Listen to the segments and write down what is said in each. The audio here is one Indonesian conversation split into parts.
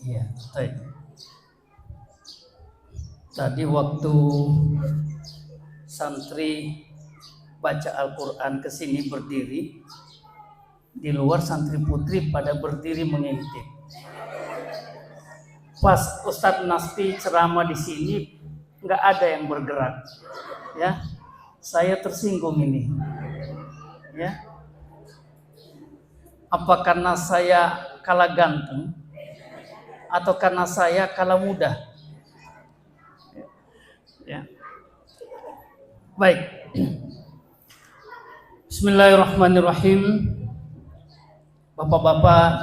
Iya, baik. Tadi waktu santri baca Al-Quran ke sini berdiri, di luar santri putri pada berdiri mengintip. Pas Ustadz Nasfi ceramah di sini, nggak ada yang bergerak. Ya, saya tersinggung ini. Ya, apa karena saya kalah ganteng atau karena saya kalah muda? Ya. Baik. Bismillahirrahmanirrahim. Bapak-bapak,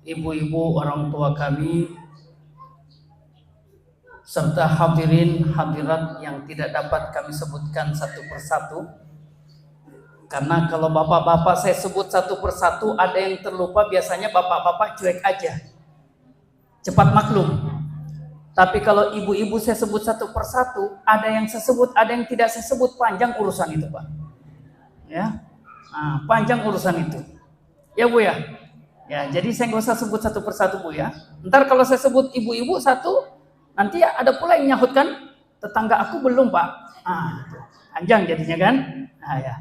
ibu-ibu, orang tua kami, serta hadirin hadirat yang tidak dapat kami sebutkan satu persatu. Karena kalau bapak-bapak saya sebut satu persatu, ada yang terlupa, biasanya bapak-bapak cuek aja. Cepat maklum. Tapi kalau ibu-ibu saya sebut satu persatu, ada yang saya sebut, ada yang tidak saya sebut, panjang urusan itu, Pak. Ya, nah, panjang urusan itu. Ya Bu ya. Ya, jadi saya nggak usah sebut satu persatu Bu ya. Ntar kalau saya sebut ibu-ibu satu, nanti ada pula yang nyahutkan, tetangga aku belum Pak. Panjang jadinya kan. Nah, ya.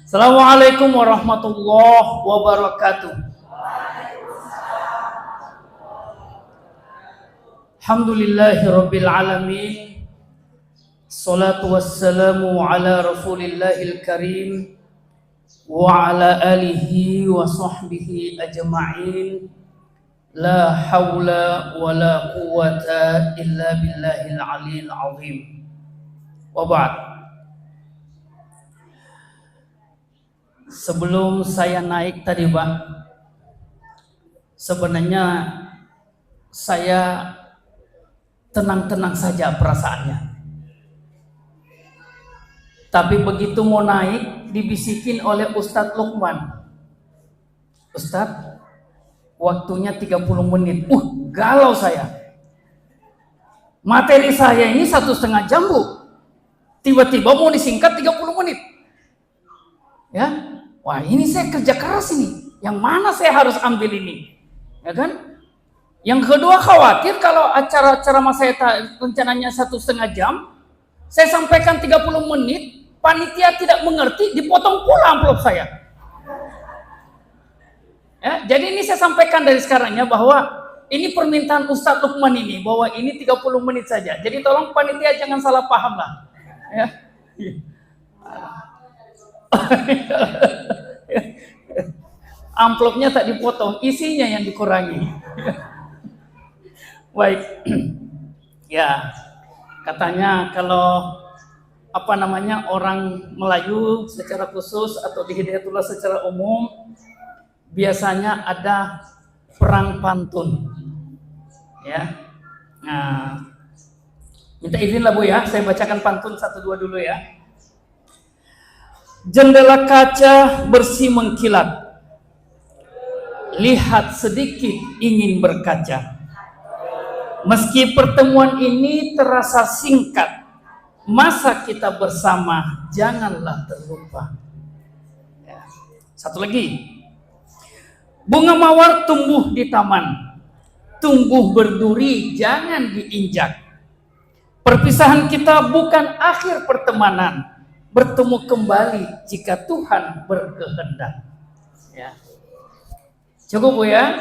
Assalamualaikum warahmatullahi wabarakatuh. Alhamdulillahirabbil alamin. Salatu wassalamu ala Rasulillahil karim wa ala alihi wa sahbihi ajma'in. La haula wa la quwwata illa billahil aliyil azim. Wa ba'd. Sebelum saya naik tadi Pak, sebenarnya saya tenang-tenang saja perasaannya. Tapi begitu mau naik, dibisikin oleh Ustadz Lukman. Ustadz, waktunya 30 menit. Galau saya. Materi saya ini 1,5 jam Bu. Tiba-tiba mau disingkat 30 menit. Ya, wah ini saya kerja keras ini. Yang mana saya harus ambil ini? Ya kan? Yang kedua khawatir kalau acara ceramah saya rencananya 1,5 jam, saya sampaikan 30 menit, panitia tidak mengerti, dipotong pula amplop saya. Ya, jadi ini saya sampaikan dari sekarangnya bahwa ini permintaan Ustadz Lukman ini, bahwa ini 30 menit saja. Jadi tolong panitia jangan salah paham lah. Ya. Amplopnya tak dipotong, isinya yang dikurangi. Baik. Ya, katanya kalau orang Melayu secara khusus atau di Hidayatullah secara umum biasanya ada perang pantun. Ya. Nah, minta izin lah Bu ya, saya bacakan pantun 1 2 dulu ya. Jendela kaca bersih mengkilat, lihat sedikit ingin berkaca. Meski pertemuan ini terasa singkat, masa kita bersama janganlah terlupa. Ya. Satu lagi. Bunga mawar tumbuh di taman, tumbuh berduri jangan diinjak. Perpisahan kita bukan akhir pertemanan, bertemu kembali jika Tuhan berkehendak. Ya. Cukup Bu ya?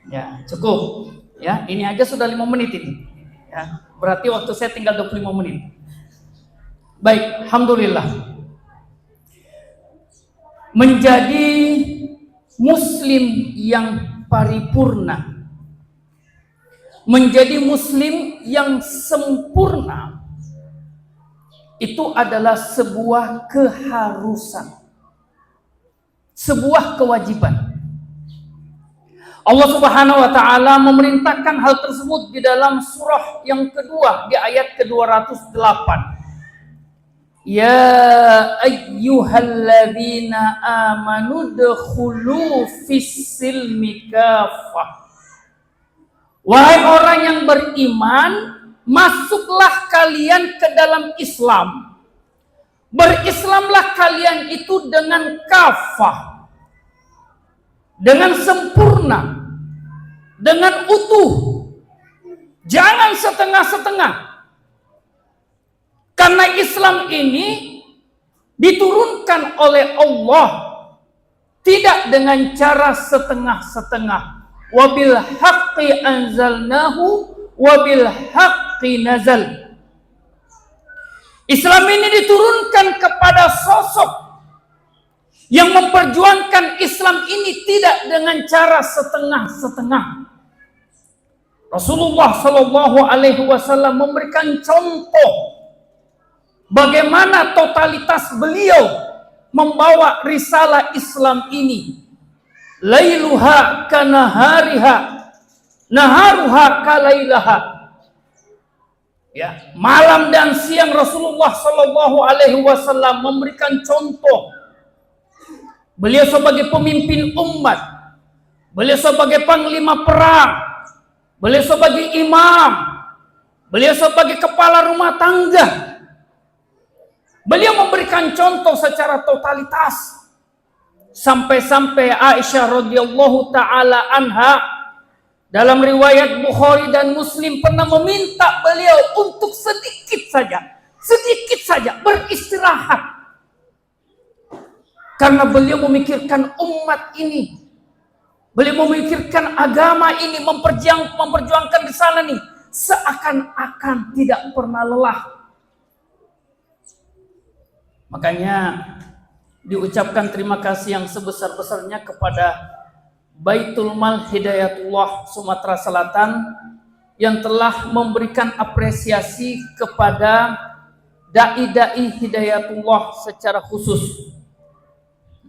Ya, cukup. Ya, ini aja sudah 5 menit ini. Ya, berarti waktu saya tinggal 25 menit. Baik, alhamdulillah. Menjadi muslim yang paripurna, menjadi muslim yang sempurna, itu adalah sebuah keharusan, sebuah kewajiban. Allah Subhanahu wa taala memerintahkan hal tersebut di dalam surah yang kedua di ayat ke-208. Ya ayyuhalladzina amanu dkhulu fis-silmi kafah. Wahai orang yang beriman, masuklah kalian ke dalam Islam. Berislamlah kalian itu dengan kafah, dengan sempurna, dengan utuh. Jangan setengah-setengah. Karena Islam ini diturunkan oleh Allah tidak dengan cara setengah-setengah. Wabil haqqi anzalnahu wabil haqqi nazal. Islam ini diturunkan kepada sosok yang memperjuangkan Islam ini tidak dengan cara setengah-setengah. Rasulullah Shallallahu Alaihi Wasallam memberikan contoh bagaimana totalitas beliau membawa risalah Islam ini. Lailuha kanahariha, naharuha kalailaha. Ya, malam dan siang Rasulullah Shallallahu Alaihi Wasallam memberikan contoh. Beliau sebagai pemimpin umat, beliau sebagai panglima perang, beliau sebagai imam, beliau sebagai kepala rumah tangga. Beliau memberikan contoh secara totalitas. Sampai-sampai Aisyah radhiyallahu taala anha dalam riwayat Bukhari dan Muslim pernah meminta beliau untuk sedikit saja beristirahat. Karena beliau memikirkan umat ini. Beliau memikirkan agama ini, memperjuangkan risalah ini seakan-akan tidak pernah lelah. Makanya diucapkan terima kasih yang sebesar-besarnya kepada Baitul Mal Hidayatullah Sumatera Selatan yang telah memberikan apresiasi kepada dai-dai Hidayatullah secara khusus.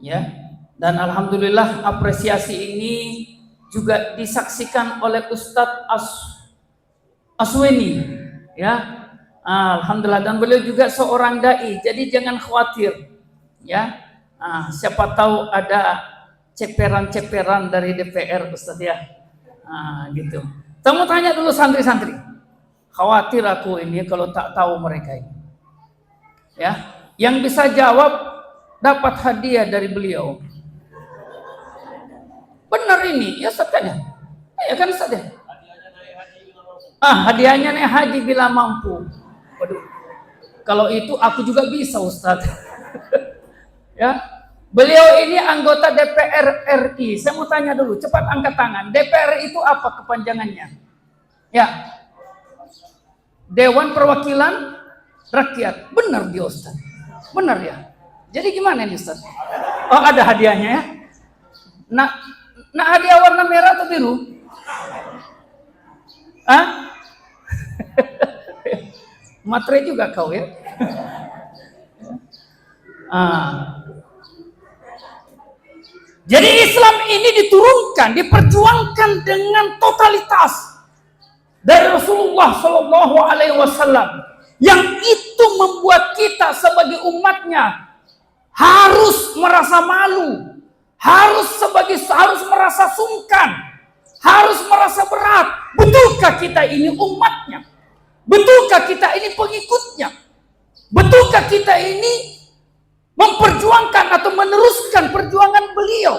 Ya, dan alhamdulillah apresiasi ini juga disaksikan oleh Ustadz Asweni, ya. Alhamdulillah, dan beliau juga seorang dai, jadi jangan khawatir, ya. Siapa tahu ada ceperan-ceperan dari DPR, Ustadz, ya. Gitu. Kamu tanya dulu santri-santri. Khawatir aku ini kalau tak tahu mereka ini. Ya, yang bisa jawab dapat hadiah dari beliau. Benar ini, ya Ustaz kan ya? Ya kan Ustaz ya? Hadiahnya naik haji bila mampu. Waduh, kalau itu aku juga bisa Ustaz. Ya, beliau ini anggota DPR RI. Saya mau tanya dulu, cepat angkat tangan. DPR itu apa kepanjangannya? Ya, Dewan Perwakilan Rakyat. Benar dia Ustaz. Benar ya. Jadi gimana nih Ustaz? Oh, ada hadiahnya ya? Nah hadiah warna merah atau biru? Matre juga kau ya? Jadi Islam ini diturunkan, diperjuangkan dengan totalitas dari Rasulullah Shallallahu Alaihi Wasallam, yang itu membuat kita sebagai umatnya harus merasa malu, harus merasa sungkan, harus merasa berat. Betulkah kita ini umatnya? Betulkah kita ini pengikutnya? Betulkah kita ini memperjuangkan atau meneruskan perjuangan beliau?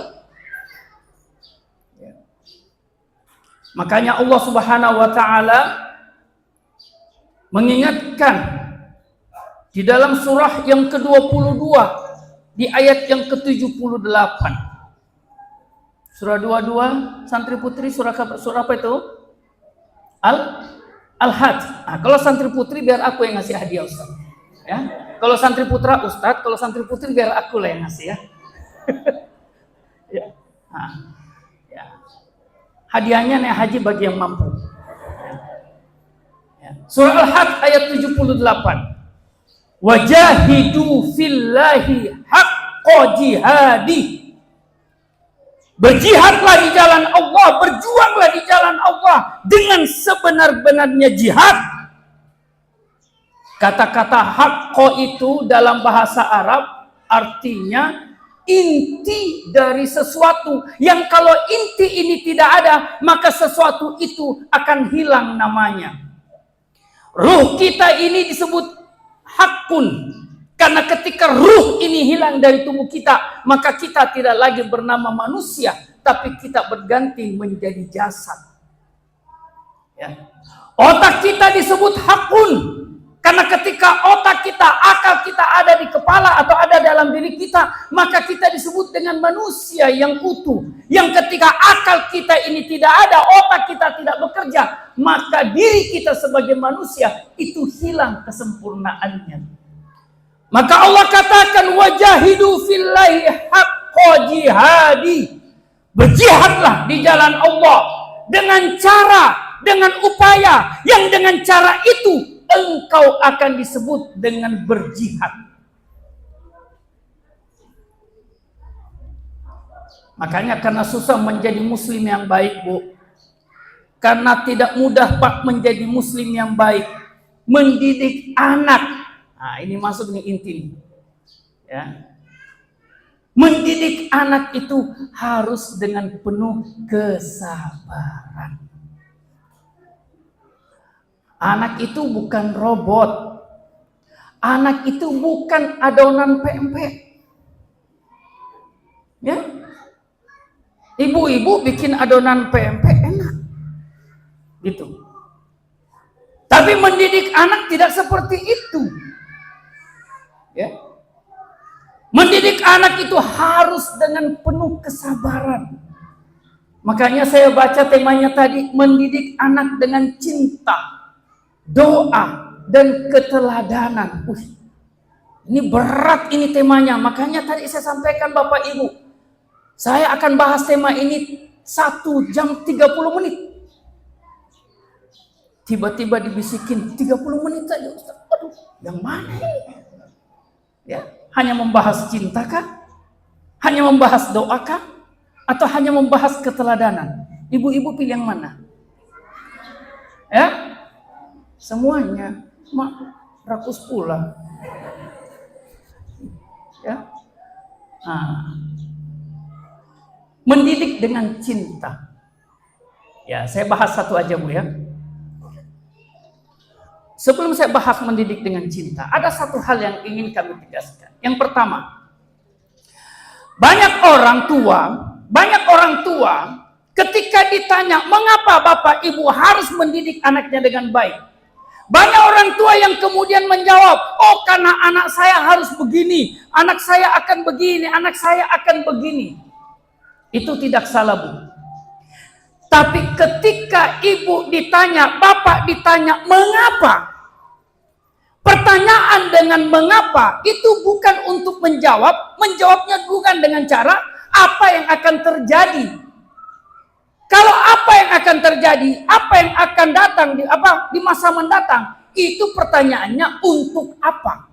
Makanya Allah Subhanahu wa taala mengingatkan di dalam surah yang ke-22 di ayat yang ke-78. Surah 22, santri putri, surah apa itu? Al-Hajj. Kalau santri putri biar aku yang ngasih hadiah Ustaz. Ya. Kalau santri putra Ustaz, kalau santri putri biar aku lah yang ngasih ya. Ya. Ya. Hadiahnya naik haji bagi yang mampu. Ya. Surah Al-Hajj ayat 78. Wajahidu fillahi haqqa jihadi. Berjihadlah di jalan Allah, berjuanglah di jalan Allah dengan sebenar-benarnya jihad. Kata-kata haqqa itu dalam bahasa Arab artinya inti dari sesuatu, yang kalau inti ini tidak ada maka sesuatu itu akan hilang namanya. Ruh kita ini disebut hakun, karena ketika ruh ini hilang dari tubuh kita, maka kita tidak lagi bernama manusia, tapi kita berganti menjadi jasad. Ya. Otak kita disebut hakun. Karena ketika otak kita, akal kita ada di kepala atau ada dalam diri kita, maka kita disebut dengan manusia yang utuh. Yang ketika akal kita ini tidak ada, otak kita tidak bekerja, maka diri kita sebagai manusia itu hilang kesempurnaannya. Maka Allah katakan, wajahidu fillahi haqqa jihadi. Berjihadlah di jalan Allah dengan cara, dengan upaya yang dengan cara itu engkau akan disebut dengan berjihad. Makanya karena susah menjadi muslim yang baik, Bu. Karena tidak mudah Pak menjadi muslim yang baik. Mendidik anak. Nah, ini masuk nih inti. Ya. Mendidik anak itu harus dengan penuh kesabaran. Anak itu bukan robot. Anak itu bukan adonan pempek. Ya. Ibu-ibu bikin adonan pempek enak. Gitu. Tapi mendidik anak tidak seperti itu. Ya. Mendidik anak itu harus dengan penuh kesabaran. Makanya saya baca temanya tadi, mendidik anak dengan cinta, doa, dan keteladanan. Ini berat ini temanya. Makanya tadi saya sampaikan Bapak Ibu, saya akan bahas tema ini 1 jam 30 menit. Tiba-tiba dibisikin 30 menit saja Ustaz. Aduh, yang mana ini? Ya, hanya membahas cinta kah? Hanya membahas doa kah? Atau hanya membahas keteladanan? Ibu-ibu pilih yang mana? Ya? Semuanya. Mak, rakus pula. Ya. Nah. Mendidik dengan cinta. Ya, saya bahas satu aja Bu ya. Sebelum saya bahas mendidik dengan cinta, ada satu hal yang ingin kami tegaskan. Yang pertama, banyak orang tua ketika ditanya, mengapa Bapak Ibu harus mendidik anaknya dengan baik? Banyak orang tua yang kemudian menjawab, oh karena anak saya harus begini, anak saya akan begini, anak saya akan begini. Itu tidak salah Bu. Tapi ketika ibu ditanya, bapak ditanya, mengapa? Pertanyaan dengan mengapa itu bukan untuk menjawabnya bukan dengan cara apa yang akan terjadi. Kalau apa yang akan terjadi, apa yang akan datang di masa mendatang, itu pertanyaannya untuk apa?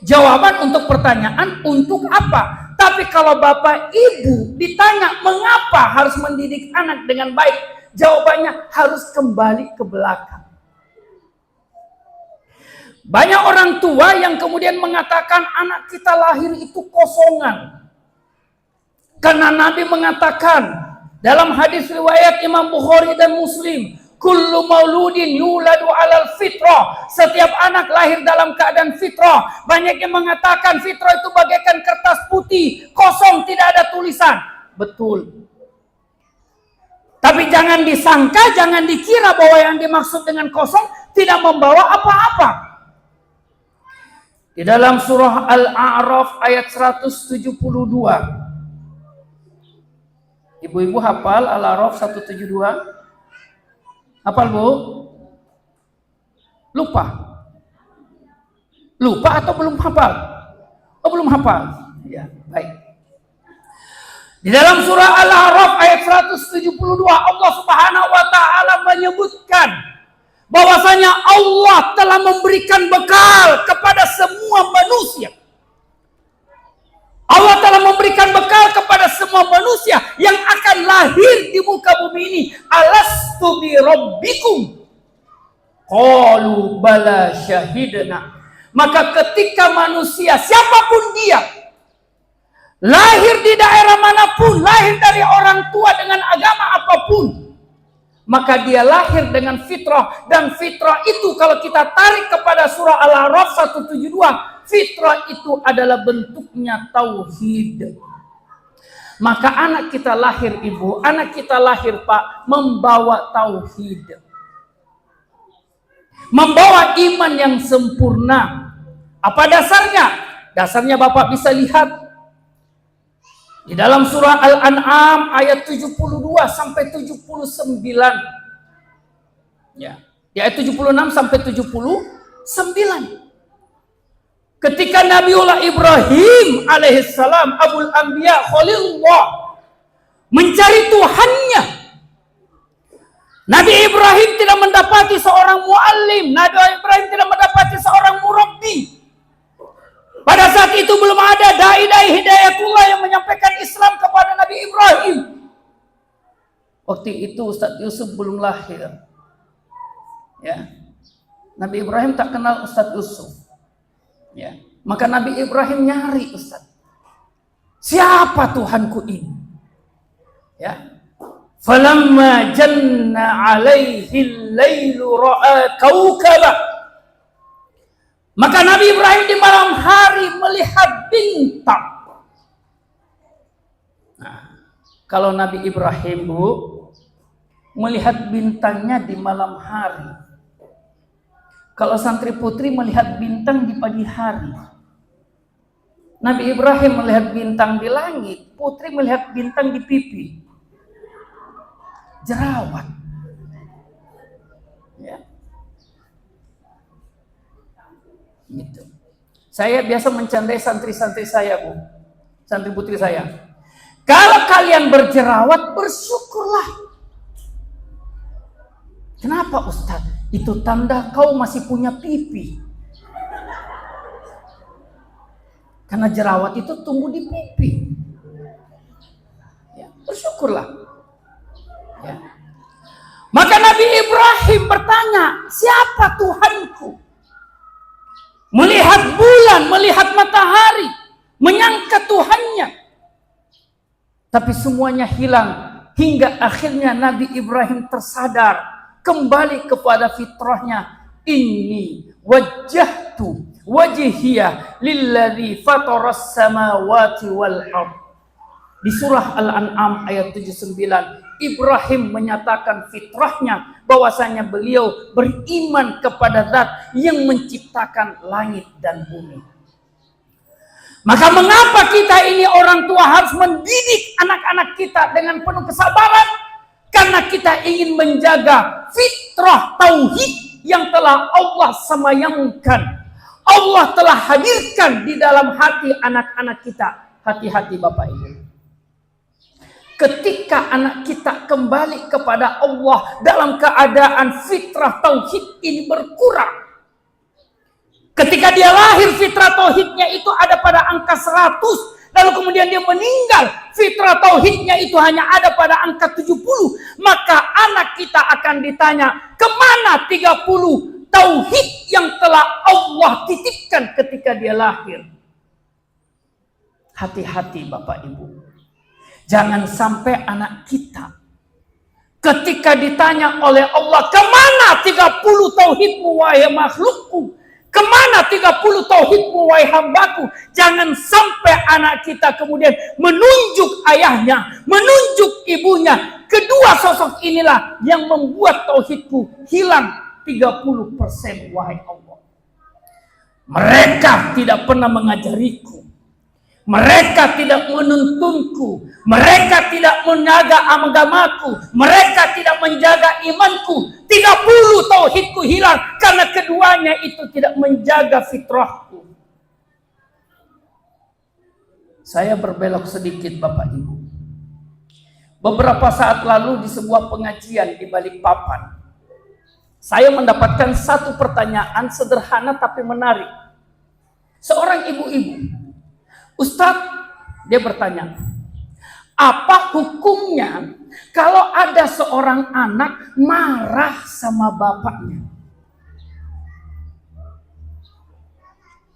Jawaban untuk pertanyaan untuk apa? Tapi kalau Bapak Ibu ditanya mengapa harus mendidik anak dengan baik, jawabannya harus kembali ke belakang. Banyak orang tua yang kemudian mengatakan anak kita lahir itu kosongan. Karena Nabi mengatakan dalam hadis riwayat Imam Bukhari dan Muslim, kullu mauludin yuladu alal fitrah. Setiap anak lahir dalam keadaan fitrah. Banyak yang mengatakan fitrah itu bagaikan kertas putih, kosong, tidak ada tulisan. Betul. Tapi jangan disangka, jangan dikira bahwa yang dimaksud dengan kosong tidak membawa apa-apa. Di dalam surah Al-A'raf ayat 172. Ibu-ibu hafal Al-A'raf 172? Hafal Bu? Lupa? Lupa atau belum hafal? Oh belum hafal? Ya, baik. Di dalam surah Al-A'raf ayat 172 Allah Subhanahu wa taala menyebutkan bahwasanya Allah telah memberikan bekal kepada semua manusia. Allah telah memberikan bekal kepada semua manusia yang akan lahir di muka bumi ini. Alastu bi rabbikum? Qalu bala syahidna. Maka ketika manusia siapapun dia lahir di daerah manapun, lahir dari orang tua dengan agama apapun, maka dia lahir dengan fitrah. Dan fitrah itu kalau kita tarik kepada surah Al-A'raf 172, fitrah itu adalah bentuknya tauhid. Maka anak kita lahir ibu, anak kita lahir pak, membawa tauhid, membawa iman yang sempurna. Apa dasarnya? Dasarnya Bapak bisa lihat di dalam surah Al-An'am ayat 72 sampai 79. Ya, di ayat 76 sampai 79. Ketika Nabiullah Ibrahim alaihissalam, Abul Anbiya Khalilullah, mencari Tuhannya, Nabi Ibrahim tidak mendapati seorang muallim, Nabi Ibrahim tidak mendapati seorang murabbi. Pada saat itu belum ada dai-dai hidayatullah yang menyampaikan Islam kepada Nabi Ibrahim. Waktu itu Ustadz Yusuf belum lahir. Ya. Nabi Ibrahim tak kenal Ustadz Yusuf. Ya. Maka Nabi Ibrahim nyari Ustaz. Siapa Tuhanku ini? Ya. Falamma janna alaihi al-lailu ra'a kaukaba. Maka Nabi Ibrahim di malam hari melihat bintang. Nah, kalau Nabi Ibrahim Bu melihat bintangnya di malam hari. Kalau santri putri melihat bintang di pagi hari. Nabi Ibrahim melihat bintang di langit, putri melihat bintang di pipi. Jerawat. Ya. Gitu. Saya biasa mencandai santri-santri saya, Bu. Santri putri saya. Kalau kalian berjerawat, bersyukurlah. Kenapa Ustaz? Itu tanda kau masih punya pipi. Karena jerawat itu tumbuh di pipi. Ya, bersyukurlah. Ya. Maka Nabi Ibrahim bertanya, siapa Tuhanku? Melihat bulan, melihat matahari, menyangka Tuhannya. Tapi semuanya hilang. Hingga akhirnya Nabi Ibrahim tersadar. Kembali kepada fitrahnya. Inni wajjahtu wajhiyah lilladzi fataras samawati wal ard. Di surah Al-An'am ayat 79, Ibrahim menyatakan fitrahnya bahwasanya beliau beriman kepada Zat yang menciptakan langit dan bumi. Maka mengapa kita ini orang tua harus mendidik anak-anak kita dengan penuh kesabaran? Karena kita ingin menjaga fitrah tauhid yang telah Allah semayangkan. Allah telah hadirkan di dalam hati anak-anak kita. Hati-hati Bapak Ibu. Ketika anak kita kembali kepada Allah dalam keadaan fitrah tauhid ini berkurang. Ketika dia lahir fitrah tauhidnya itu ada pada angka 100. Lalu kemudian dia meninggal, fitrah tauhidnya itu hanya ada pada angka 70. Maka anak kita akan ditanya, kemana 30 tauhid yang telah Allah titipkan ketika dia lahir? Hati-hati Bapak Ibu. Jangan sampai anak kita ketika ditanya oleh Allah, kemana 30 tauhidmu wahai makhlukku? Kemana 30 tauhidmu wahai hambaku? Jangan sampai anak kita kemudian menunjuk ayahnya, menunjuk ibunya. Kedua sosok inilah yang membuat tauhidku hilang 30% wahai Allah. Mereka tidak pernah mengajariku. Mereka tidak menuntunku. Mereka tidak menjaga agamaku. Mereka tidak menjaga imanku. 30 tauhidku hilang karena keduanya itu tidak menjaga fitrahku. Saya berbelok sedikit Bapak Ibu. Beberapa saat lalu di sebuah pengajian di Balikpapan, saya mendapatkan satu pertanyaan sederhana tapi menarik. Seorang ibu-ibu, Ustadz, dia bertanya, apa hukumnya kalau ada seorang anak marah sama bapaknya?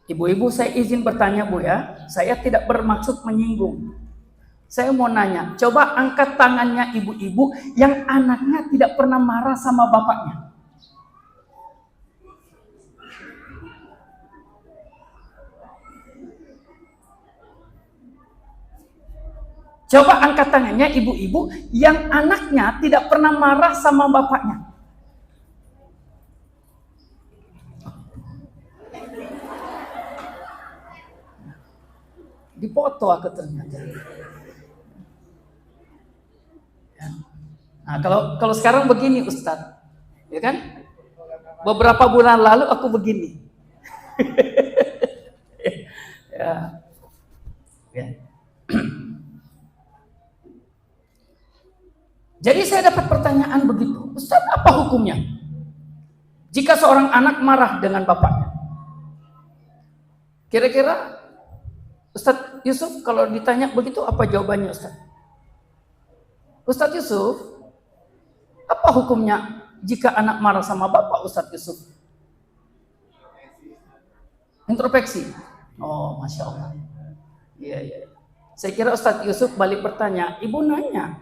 Ibu-ibu, saya izin bertanya Bu ya, saya tidak bermaksud menyinggung. Saya mau nanya, coba angkat tangannya ibu-ibu yang anaknya tidak pernah marah sama bapaknya. Coba angkat tangannya ibu-ibu yang anaknya tidak pernah marah sama bapaknya. Dipoto aku ternyata. Nah, kalau sekarang begini Ustadz, ya kan? Beberapa bulan lalu aku begini. Ya. Ya. Jadi saya dapat pertanyaan begitu, Ustadz, apa hukumnya jika seorang anak marah dengan bapaknya? Kira-kira Ustadz Yusuf kalau ditanya begitu apa jawabannya Ustadz? Ustadz Yusuf, apa hukumnya jika anak marah sama bapak Ustadz Yusuf? Introspeksi. Oh, Masya Allah. Iya. Saya kira Ustadz Yusuf balik bertanya, ibu nanya.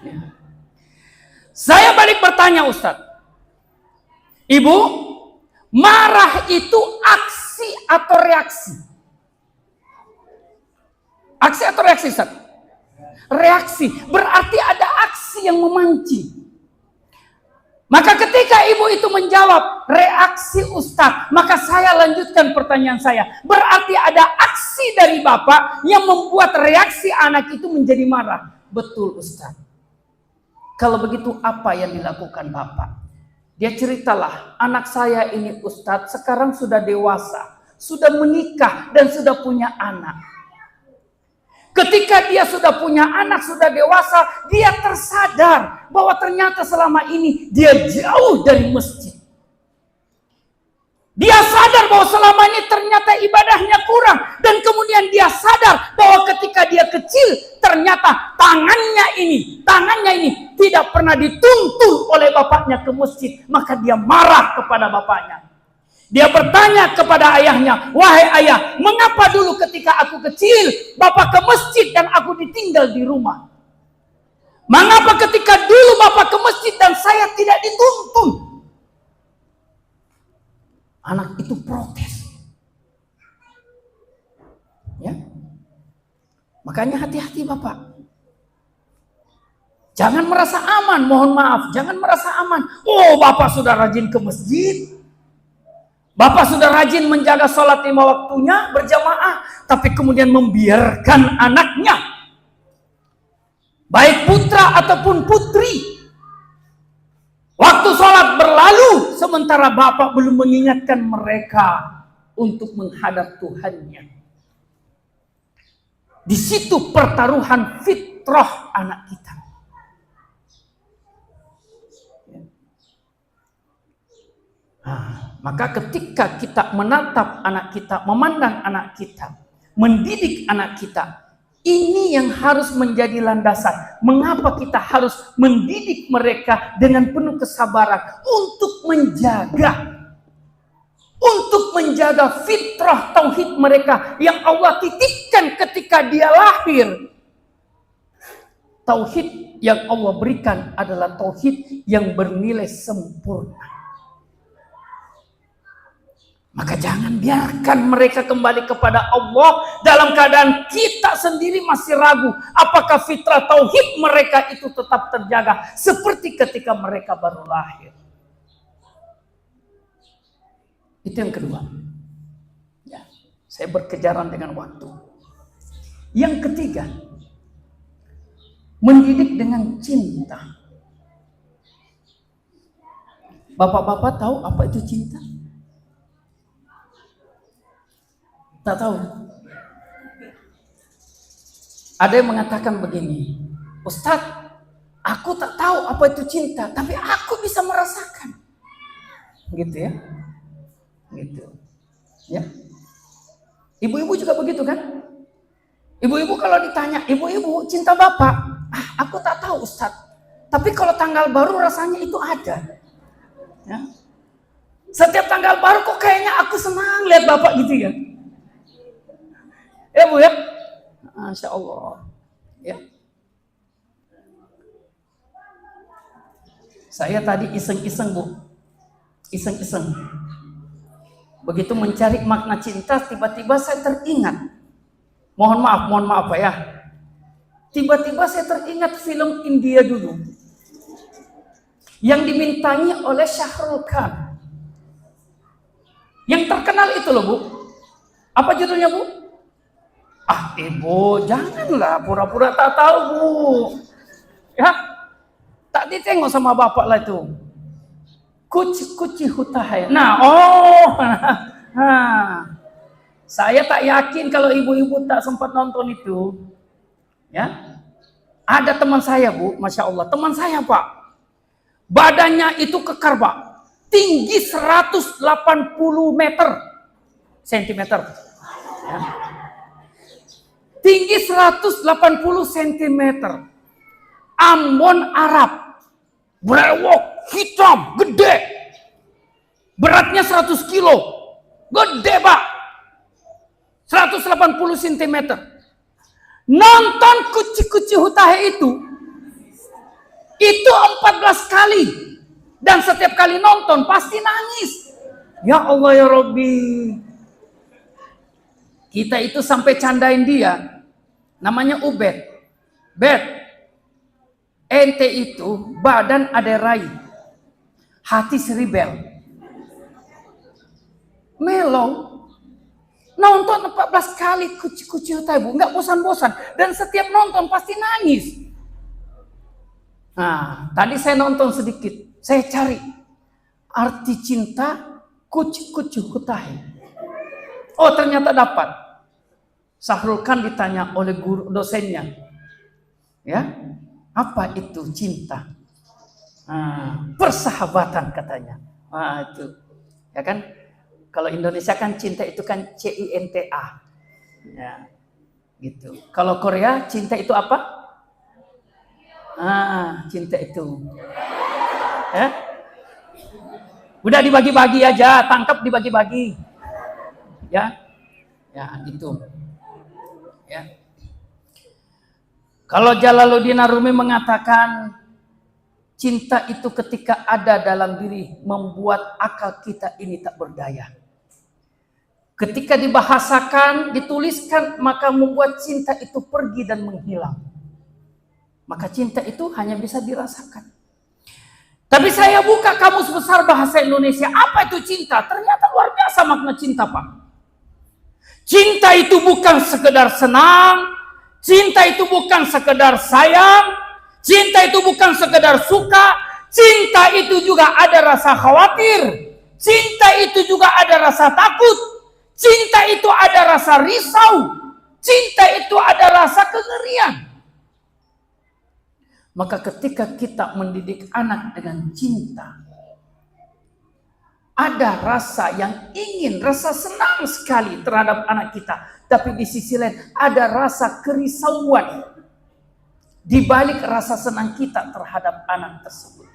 Ya. Saya balik bertanya Ustadz. Ibu, marah itu aksi atau reaksi? Aksi atau reaksi Ustaz? Reaksi, berarti ada aksi yang memancing. Maka ketika ibu itu menjawab reaksi Ustaz, maka saya lanjutkan pertanyaan saya. Berarti ada aksi dari bapak yang membuat reaksi anak itu menjadi marah. Betul Ustaz. Kalau begitu apa yang dilakukan bapak? Dia ceritalah, anak saya ini Ustaz sekarang sudah dewasa, sudah menikah dan sudah punya anak. Ketika dia sudah punya anak, sudah dewasa, dia tersadar bahwa ternyata selama ini dia jauh dari masjid. Dia sadar bahwa selama ini ternyata ibadahnya kurang. Dan kemudian dia sadar bahwa ketika dia kecil, ternyata tangannya ini tidak pernah dituntun oleh bapaknya ke masjid. Maka dia marah kepada bapaknya. Dia bertanya kepada ayahnya, wahai ayah, mengapa dulu ketika aku kecil, bapak ke masjid dan aku ditinggal di rumah? Mengapa ketika dulu bapak ke masjid dan saya tidak dituntun? Anak itu protes. Ya, makanya hati-hati bapak. Jangan merasa aman, mohon maaf, jangan merasa aman. Oh, bapak sudah rajin ke masjid. Bapak sudah rajin menjaga sholat 5 waktunya berjamaah, tapi kemudian membiarkan anaknya, baik putra ataupun putri, waktu sholat berlalu, sementara bapak belum mengingatkan mereka untuk menghadap Tuhannya. Di situ pertaruhan fitrah anak kita. Maka ketika kita menatap anak kita, memandang anak kita, mendidik anak kita, ini yang harus menjadi landasan. Mengapa kita harus mendidik mereka dengan penuh kesabaran untuk menjaga fitrah tauhid mereka yang Allah titipkan ketika dia lahir. Tauhid yang Allah berikan adalah tauhid yang bernilai sempurna. Maka jangan biarkan mereka kembali kepada Allah dalam keadaan kita sendiri masih ragu apakah fitrah tauhid mereka itu tetap terjaga seperti ketika mereka baru lahir. Itu yang kedua. Ya, saya berkejaran dengan waktu. Yang ketiga, mendidik dengan cinta. Bapak-bapak tahu apa itu cinta? Tak tahu. Ada yang mengatakan begini, Ustadz, aku tak tahu apa itu cinta, tapi aku bisa merasakan. Gitu ya. Gitu. Ya. Ibu-ibu juga begitu kan? Ibu-ibu kalau ditanya, ibu-ibu cinta bapak? Aku tak tahu Ustadz. Tapi kalau tanggal baru rasanya itu ada. Ya. Setiap tanggal baru kok kayaknya aku senang lihat bapak gitu ya. Ya Bu ya, Masya Allah. Ya. Saya tadi iseng-iseng Bu, iseng-iseng. Begitu mencari makna cinta, tiba-tiba saya teringat. Mohon maaf Pak ya. Tiba-tiba saya teringat film India dulu yang dimintangi oleh Shahrukh Khan. Yang terkenal itu loh, Bu. Apa judulnya, Bu? Ah, Ibu, janganlah pura-pura tak tahu, Bu. Ya, tak ditengok sama bapak lah itu. Kuci hutahai. Nah, saya tak yakin kalau ibu-ibu tak sempat nonton itu. Ya, ada teman saya, Bu, masya Allah, teman saya, Pak, badannya itu kekar, Pak, tinggi 180 sentimeter, ya. Tinggi 180 sentimeter, Ambon Arab, brewok, hitam, gede, beratnya 100 kilo, gede, Pak, 180 sentimeter. Nonton Kuci Hutahe itu 14 kali, dan setiap kali nonton pasti nangis. Ya Allah ya Rabbi, kita itu sampai candain dia, namanya Ubed. Ente itu badan ada rai, hati seribel, mellow. Nonton 14 kali Kuci Hutahe, Bu, nggak bosan-bosan, dan setiap nonton pasti nangis. Nah, tadi saya nonton sedikit, saya cari arti cinta Kuci Hutahe. Oh, ternyata dapat. Shahrukh Khan ditanya oleh guru dosennya, ya, apa itu cinta? Persahabatan katanya. Itu, ya kan? Kalau Indonesia kan cinta itu kan CINTA, ya, gitu. Kalau Korea cinta itu apa? Cinta itu, ya, udah dibagi-bagi aja, tangkap dibagi-bagi, ya, gitu, ya. Kalau Jalaluddin Arumi mengatakan cinta itu ketika ada dalam diri membuat akal kita ini tak berdaya. Ketika dibahasakan, dituliskan, maka membuat cinta itu pergi dan menghilang. Maka cinta itu hanya bisa dirasakan. Tapi saya buka kamus besar bahasa Indonesia, apa itu cinta? Ternyata luar biasa makna cinta, Pak. Cinta itu bukan sekedar senang, cinta itu bukan sekedar sayang, cinta itu bukan sekedar suka, cinta itu juga ada rasa khawatir, cinta itu juga ada rasa takut, cinta itu ada rasa risau, cinta itu ada rasa kengerian. Maka ketika kita mendidik anak dengan cinta, ada rasa yang ingin, rasa senang sekali terhadap anak kita, tapi di sisi lain ada rasa kerisauan di balik rasa senang kita terhadap anak tersebut.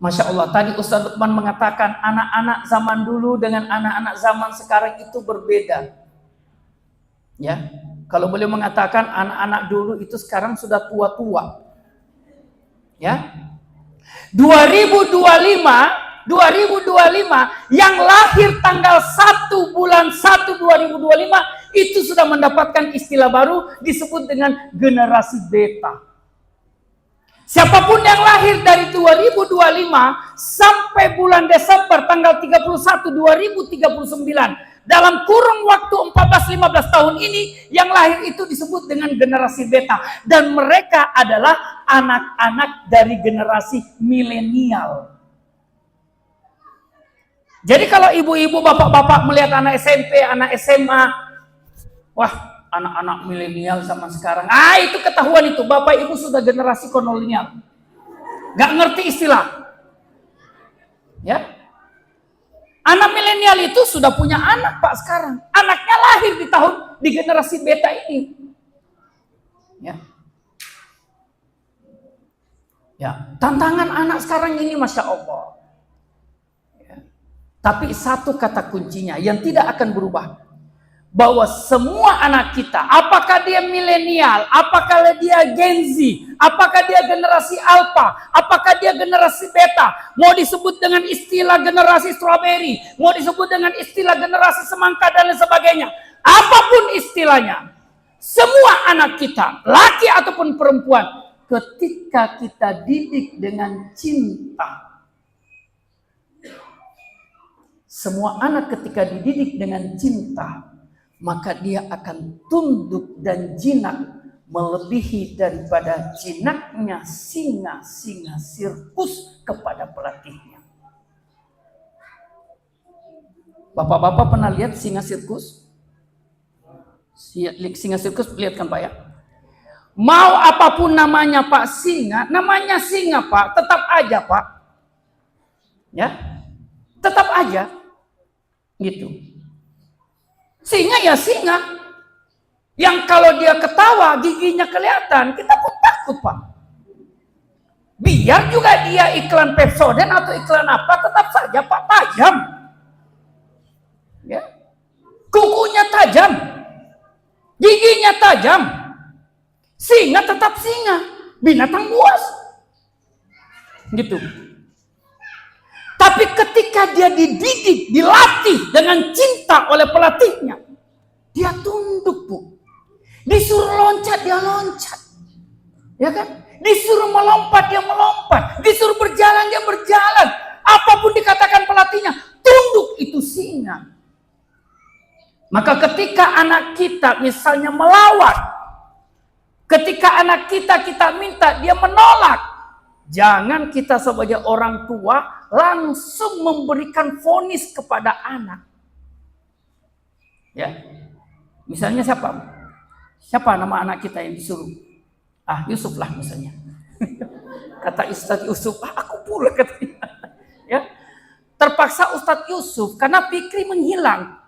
Masya Allah, tadi Ustaz Lukman mengatakan anak-anak zaman dulu dengan anak-anak zaman sekarang itu berbeda. Ya, kalau beliau mengatakan anak-anak dulu itu sekarang sudah tua-tua. Ya, 2025 yang lahir tanggal 1 bulan 1 2025 itu sudah mendapatkan istilah baru disebut dengan generasi beta. Siapapun yang lahir dari 2025 sampai bulan Desember tanggal 31 2039, dalam kurun waktu 14-15 tahun ini, yang lahir itu disebut dengan generasi beta, dan mereka adalah anak-anak dari generasi milenial. Jadi kalau ibu-ibu, bapak-bapak melihat anak SMP, anak SMA, wah, anak-anak milenial sama sekarang, itu ketahuan itu bapak ibu sudah generasi kolonial, nggak ngerti istilah, ya. Anak milenial itu sudah punya anak, Pak, sekarang anaknya lahir di generasi beta ini, ya. Ya, tantangan anak sekarang ini, masya Allah. Ya. Tapi satu kata kuncinya yang tidak akan berubah, bahwa semua anak kita, apakah dia milenial, apakah dia Gen Z, apakah dia generasi Alpha, apakah dia generasi Beta, mau disebut dengan istilah generasi strawberry, mau disebut dengan istilah generasi semangka dan lain sebagainya, apapun istilahnya, semua anak kita, laki ataupun perempuan, ketika kita didik dengan cinta. Semua anak ketika dididik dengan cinta, maka dia akan tunduk dan jinak melebihi daripada jinaknya singa-singa sirkus kepada pelatihnya. Bapak-bapak pernah lihat singa sirkus? Singa sirkus lihat kan Pak ya? Mau apapun namanya Pak singa, namanya singa Pak, tetap aja Pak. Ya, tetap aja. Gitu. Singa ya singa. Yang kalau dia ketawa, giginya kelihatan, kita pun takut Pak. Biar juga dia iklan Pepsodent atau iklan apa, tetap saja Pak tajam. Ya. Kukunya tajam. Giginya tajam. Singa tetap singa. Binatang buas. Gitu. Tapi ketika dia dididik, dilatih dengan cinta oleh pelatihnya, dia tunduk Bu. Disuruh loncat, dia loncat. Ya kan? Disuruh melompat, dia melompat. Disuruh berjalan, dia berjalan. Apapun dikatakan pelatihnya, tunduk, itu singa. Maka ketika anak kita misalnya melawan, ketika anak kita minta, dia menolak, jangan kita sebagai orang tua langsung memberikan vonis kepada anak. Ya, misalnya siapa? Siapa nama anak kita yang disuruh? Yusuf lah misalnya. Kata Ustadz Yusuf, aku pula katanya. Ya, terpaksa Ustadz Yusuf karena Fikri menghilang.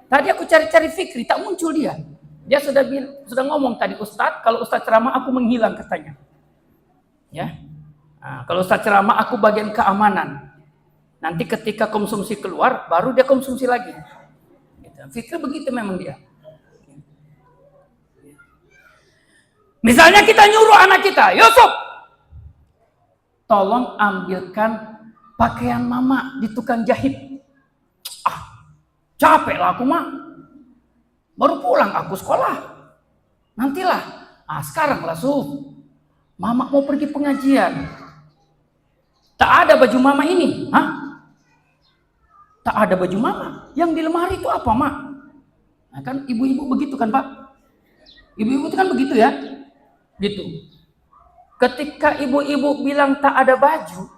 Tadi aku cari-cari Fikri, tak muncul dia. Dia sudah ngomong tadi, Ustadz, kalau Ustadz ceramah aku menghilang katanya. Ya, kalau Ustadz ceramah aku bagian keamanan. Nanti ketika konsumsi keluar, baru dia konsumsi lagi. Gitu. Fikri begitu memang dia. Misalnya kita nyuruh anak kita, Yusuf, tolong ambilkan pakaian mama di tukang jahit. Capek lah aku Mak. Baru pulang aku sekolah. Nantilah. Sekarang lah Suf. Mama mau pergi pengajian. Tak ada baju mama ini. Tak ada baju mama. Yang di lemari itu apa Mak? Nah, kan ibu-ibu begitu kan Pak? Ibu-ibu itu kan begitu ya. Gitu. Ketika ibu-ibu bilang tak ada baju,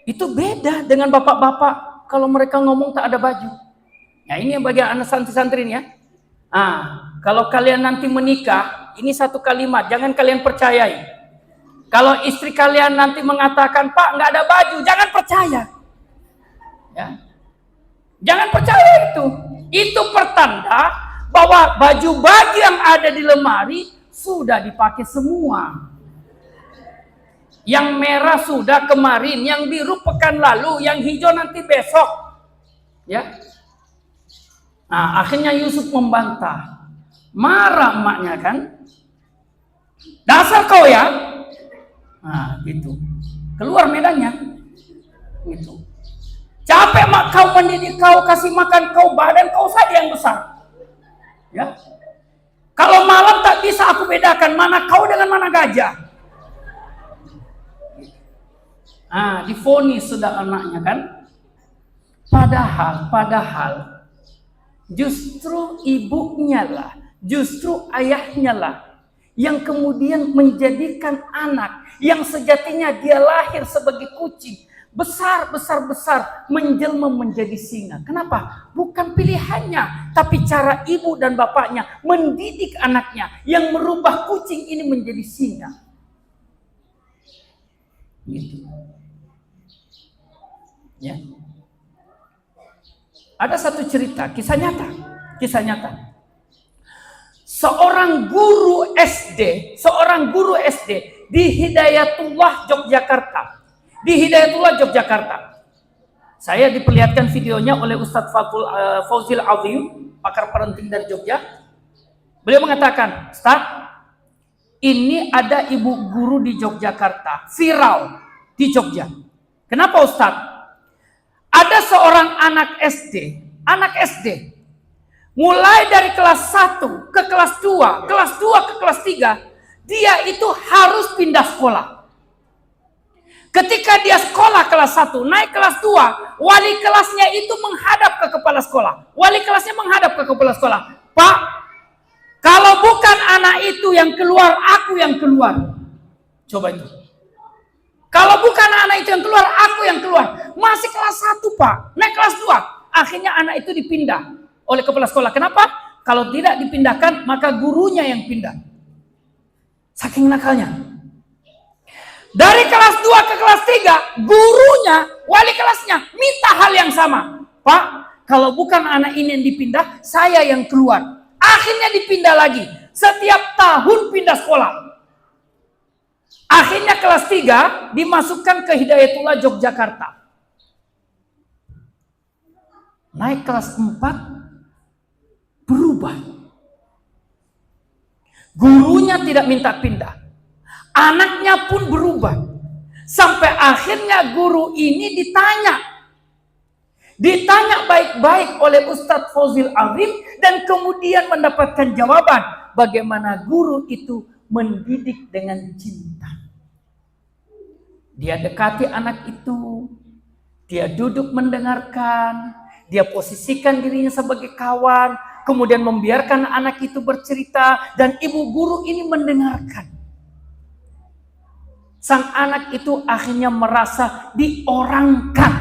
itu beda dengan bapak-bapak kalau mereka ngomong tak ada baju. Nah ini yang bagian anak santri-santri ya. Kalau kalian nanti menikah, ini satu kalimat, jangan kalian percayai. Kalau istri kalian nanti mengatakan, Pak nggak ada baju, jangan percaya. Ya. Jangan percaya itu. Itu pertanda bahwa baju-baju yang ada di lemari sudah dipakai semua. Yang merah sudah kemarin, yang biru pekan lalu, yang hijau nanti besok. Ya. Akhirnya Yusuf membantah. Marah emaknya kan. Dasar kau ya. Gitu. Keluar medannya. Gitu. Capek mak kau mendidik kau, kasih makan kau, badan kau saja yang besar. Ya. Kalau malam tak bisa aku bedakan mana kau dengan mana gajah. Divonis sudah anaknya kan. Padahal justru ibunya lah, justru ayahnya lah yang kemudian menjadikan anak yang sejatinya dia lahir sebagai kucing, besar menjelma menjadi singa. Kenapa? Bukan pilihannya, tapi cara ibu dan bapaknya mendidik anaknya yang merubah kucing ini menjadi singa. Gitu. Ya. Ada satu cerita, kisah nyata. Seorang guru SD di Hidayatullah Yogyakarta. Saya diperlihatkan videonya oleh Ustadz Fauzil Azim, pakar parenting dari Jogja. Beliau mengatakan, Ustadz, ini ada ibu guru di Yogyakarta, viral di Jogja. Kenapa Ustadz? Ada seorang anak SD mulai dari kelas 1 ke kelas 2, kelas 2 ke kelas 3, dia itu harus pindah sekolah. Ketika dia sekolah kelas 1, naik kelas 2, wali kelasnya itu menghadap ke kepala sekolah. Wali kelasnya menghadap ke kepala sekolah. Pak, kalau bukan anak itu yang keluar, aku yang keluar. Coba itu. Kalau bukan anak itu yang keluar, aku yang keluar. Masih kelas 1, Pak. Naik kelas 2. Akhirnya anak itu dipindah oleh kepala sekolah. Kenapa? Kalau tidak dipindahkan, maka gurunya yang pindah. Saking nakalnya. Dari kelas 2 ke kelas 3, gurunya, wali kelasnya, minta hal yang sama. Pak, kalau bukan anak ini yang dipindah, saya yang keluar. Akhirnya dipindah lagi. Setiap tahun pindah sekolah. Akhirnya kelas 3 dimasukkan ke Hidayatullah Yogyakarta. Naik kelas 4 berubah. Gurunya tidak minta pindah. Anaknya pun berubah. Sampai akhirnya guru ini ditanya. Ditanya baik-baik oleh Ustadz Fozil Arim dan kemudian mendapatkan jawaban. Bagaimana guru itu mendidik dengan cinta. Dia dekati anak itu, dia duduk mendengarkan, dia posisikan dirinya sebagai kawan, kemudian membiarkan anak itu bercerita dan ibu guru ini mendengarkan. Sang anak itu akhirnya merasa diorangkan.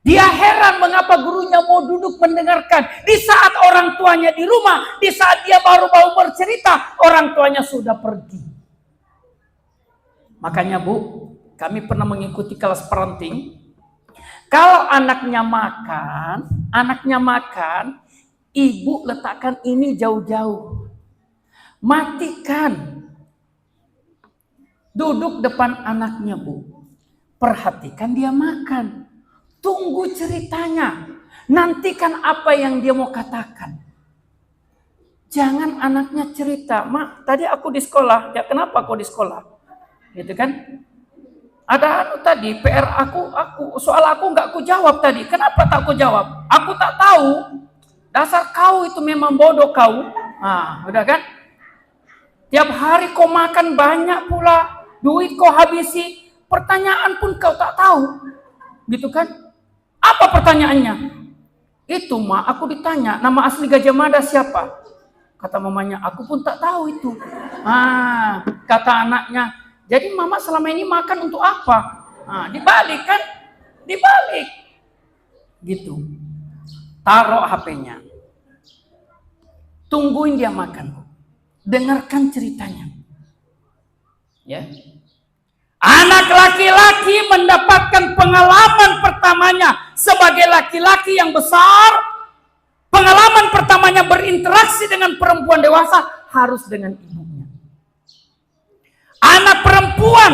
Dia heran mengapa gurunya mau duduk mendengarkan. Di saat orang tuanya di rumah, di saat dia baru-baru bercerita, orang tuanya sudah pergi. Makanya Bu, kami pernah mengikuti kelas parenting. Kalau anaknya makan, ibu letakkan ini jauh-jauh. Matikan. Duduk depan anaknya Bu. Perhatikan dia makan. Tunggu ceritanya. Nantikan apa yang dia mau katakan. Jangan anaknya cerita, Mak, tadi aku di sekolah. Ya kenapa aku di sekolah? Gitu kan? Ada tadi PR soal aku nggak aku jawab tadi. Kenapa tak aku jawab? Aku tak tahu. Dasar kau itu memang bodoh kau. Nah, udah kan? Tiap hari kau makan banyak pula, duit kau habisi, pertanyaan pun kau tak tahu. Gitu kan? Apa pertanyaannya? Itu Mak, aku ditanya, nama asli Gajah Mada siapa? Kata mamanya, aku pun tak tahu itu. Kata anaknya, jadi mama selama ini makan untuk apa? Dibalik kan? Dibalik. Gitu. Taruh HP-nya. Tungguin dia makan. Dengarkan ceritanya. Ya. Anak laki-laki mendapatkan pengalaman pertamanya sebagai laki-laki yang besar. Pengalaman pertamanya berinteraksi dengan perempuan dewasa harus dengan ibunya. Anak perempuan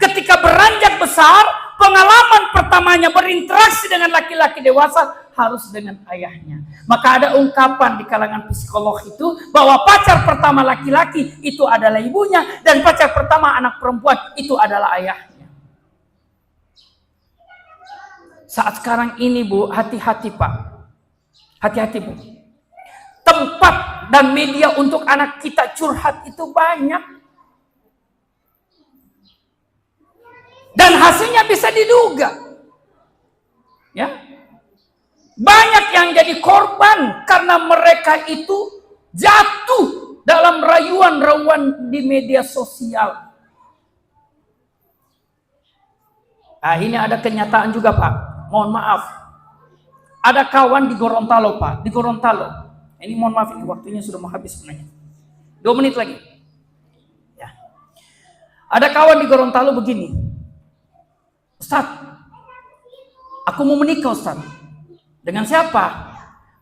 ketika beranjak besar, pengalaman pertamanya berinteraksi dengan laki-laki dewasa harus dengan ayahnya. Maka ada ungkapan di kalangan psikolog itu bahwa pacar pertama laki-laki itu adalah ibunya dan pacar pertama anak perempuan itu adalah ayahnya. Saat sekarang ini Bu, hati-hati Pak. Hati-hati Bu. Tempat dan media untuk anak kita curhat itu banyak. Dan hasilnya bisa diduga. Ya. Banyak yang jadi korban karena mereka itu jatuh dalam rayuan-rayuan di media sosial. Ini ada kenyataan juga Pak. Mohon maaf. Ada kawan di Gorontalo Pak. Di Gorontalo. Ini mohon maaf, ini waktunya sudah mau habis sebenarnya. 2 menit lagi. Ya. Ada kawan di Gorontalo begini. Ustaz, aku mau menikah Ustaz. Dengan siapa?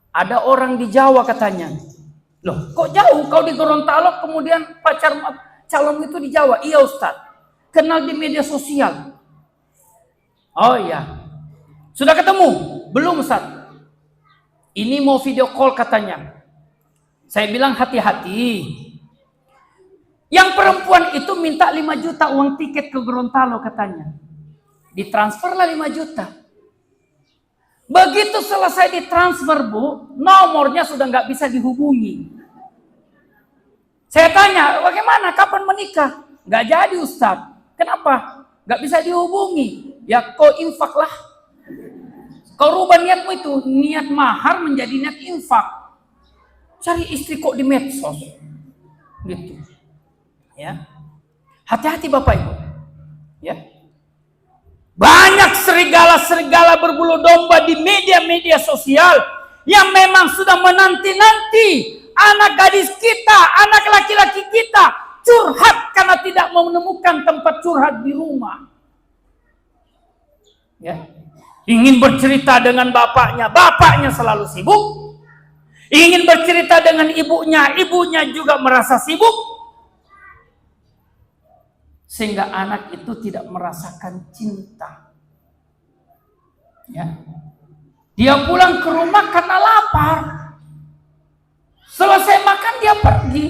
Ada orang di Jawa katanya. Loh, kok jauh? Kau di Gorontalo kemudian pacar calon itu di Jawa? Iya Ustaz. Kenal di media sosial. Oh iya. Sudah ketemu? Belum Ustaz. Ini mau video call katanya. Saya bilang hati-hati. Yang perempuan itu minta 5 juta uang tiket ke Gorontalo katanya. Ditransferlah 5 juta. Begitu selesai ditransfer, Bu, nomornya sudah nggak bisa dihubungi. Saya tanya, bagaimana, kapan menikah? Nggak jadi, Ustaz. Kenapa? Nggak bisa dihubungi. Ya kau infaklah. Kau rubah niatmu itu, niat mahar menjadi niat infak. Cari istri kok di medsos. Gitu. Ya. Hati-hati Bapak Ibu. Ya. Banyak serigala-serigala berbulu domba di media-media sosial yang memang sudah menanti-nanti anak gadis kita, anak laki-laki kita curhat karena tidak menemukan tempat curhat di rumah. Ya. Ingin bercerita dengan bapaknya, bapaknya selalu sibuk. Ingin bercerita dengan ibunya, ibunya juga merasa sibuk. Sehingga anak itu tidak merasakan cinta. Ya. Dia pulang ke rumah karena lapar. Selesai makan dia pergi.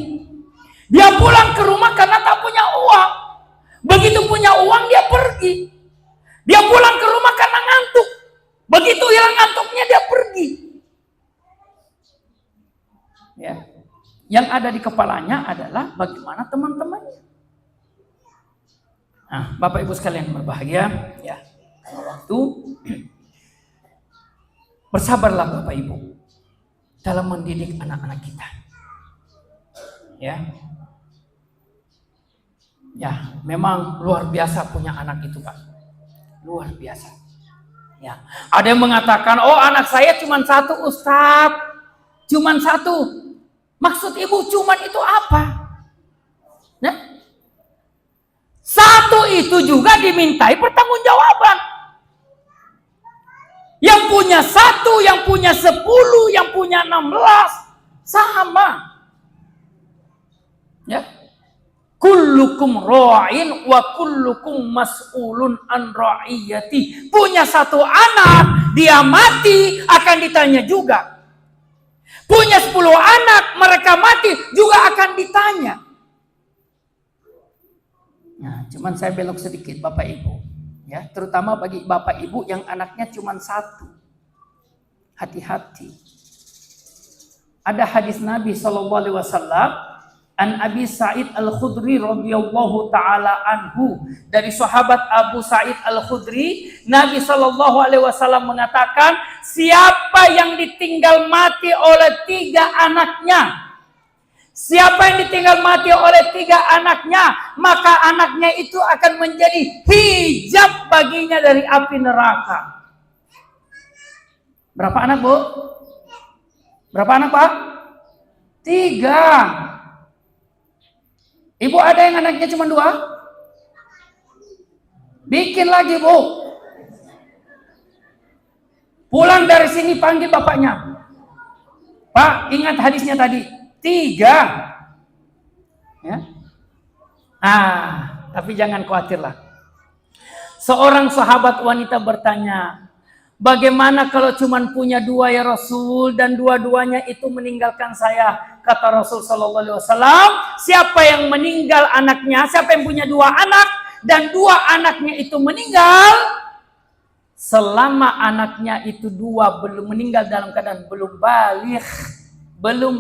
Dia pulang ke rumah karena tak punya uang. Begitu punya uang dia pergi. Dia pulang ke rumah karena ngantuk. Begitu hilang ngantuknya dia pergi. Ya. Yang ada di kepalanya adalah bagaimana teman-temannya. Nah, Bapak Ibu sekalian berbahagia, ya. Waktu bersabarlah Bapak Ibu dalam mendidik anak-anak kita. Ya. Ya, memang luar biasa punya anak itu, Pak. Luar biasa. Ya. Ada yang mengatakan, "Oh, anak saya cuma satu, Ustaz. Cuma satu." Maksud Ibu cuman itu apa? Nah, satu itu juga dimintai pertanggungjawaban. Yang punya satu, yang punya 10, yang punya 16 sama. Ya. Kullukum ra'in wa kullukum mas'ulun an ra'iyati. Punya satu anak, dia mati akan ditanya juga. Punya 10 anak, mereka mati juga akan ditanya. Nah, cuman saya belok sedikit Bapak Ibu, ya, terutama bagi Bapak Ibu yang anaknya cuma satu. Hati-hati. Ada hadis Nabi SAW an Abi Sa'id Al-Khudri radhiyallahu taala anhu, dari sahabat Abu Sa'id Al-Khudri, Nabi SAW mengatakan, siapa yang ditinggal mati oleh 3 anaknya, siapa yang ditinggal mati oleh 3 anaknya, maka anaknya itu akan menjadi hijab baginya dari api neraka. Berapa anak, Bu? Berapa anak, Pak? 3. Ibu ada yang anaknya cuma 2? Bikin lagi, Bu. Pulang dari sini panggil bapaknya. Pak, ingat hadisnya tadi. 3. Ya. Tapi jangan khawatirlah. Seorang sahabat wanita bertanya, bagaimana kalau cuma punya 2 ya Rasul, dan dua-duanya itu meninggalkan saya? Kata Rasul sallallahu alaihi wasallam, siapa yang meninggal anaknya, siapa yang punya 2 anak dan 2 anaknya itu meninggal, selama anaknya itu 2 belum meninggal dalam keadaan belum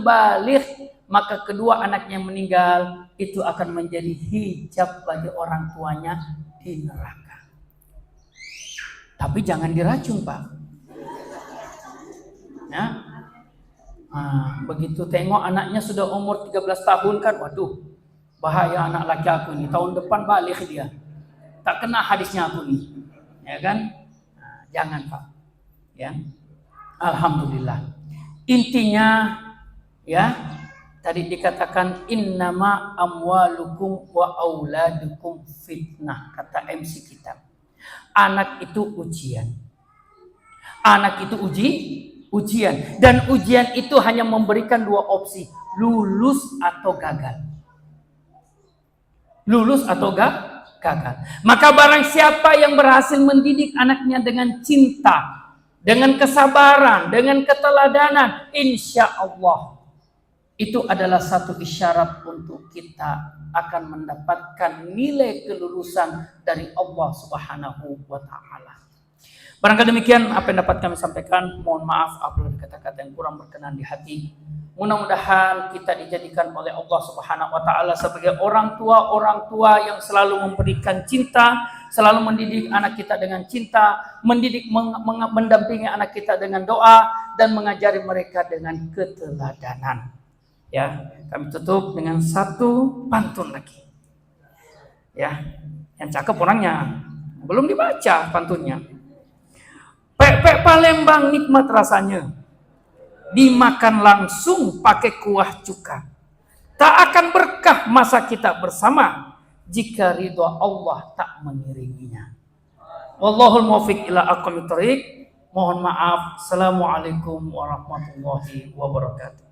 balik, maka kedua anaknya yang meninggal itu akan menjadi hijab bagi orang tuanya di neraka. Tapi jangan diracun, Pak. Ya. Begitu tengok anaknya sudah umur 13 tahun kan, waduh, bahaya anak laki aku ini, tahun depan balik dia. Tak kena hadisnya aku nih. Ya kan? Jangan, Pak. Ya. Alhamdulillah. Intinya ya, tadi dikatakan innama amwalukum wa auladukum fitnah, kata MC kita. Anak itu ujian. Anak itu ujian. Dan ujian itu hanya memberikan 2 opsi. Lulus atau gagal. Lulus atau gagal. Maka barang siapa yang berhasil mendidik anaknya dengan cinta, dengan kesabaran, dengan keteladanan, insya Allah itu adalah satu isyarat untuk kita akan mendapatkan nilai kelulusan dari Allah Subhanahu wa ta'ala. Barangkali demikian apa yang dapat kami sampaikan. Mohon maaf apabila ada kata-kata yang kurang berkenan di hati. Mudah-mudahan kita dijadikan oleh Allah Subhanahu wa taala sebagai orang tua yang selalu memberikan cinta, selalu mendidik anak kita dengan cinta, mendampingi anak kita dengan doa dan mengajari mereka dengan keteladanan. Ya, kami tutup dengan satu pantun lagi. Ya, yang cakep orangnya. Belum dibaca pantunnya. Pepek Palembang nikmat rasanya, dimakan langsung pakai kuah cuka. Tak akan berkah masa kita bersama jika ridha Allah tak mengiringinya. Wallahul muwaffiq ila aqwamit thoriq. Mohon maaf. Assalamualaikum warahmatullahi wabarakatuh.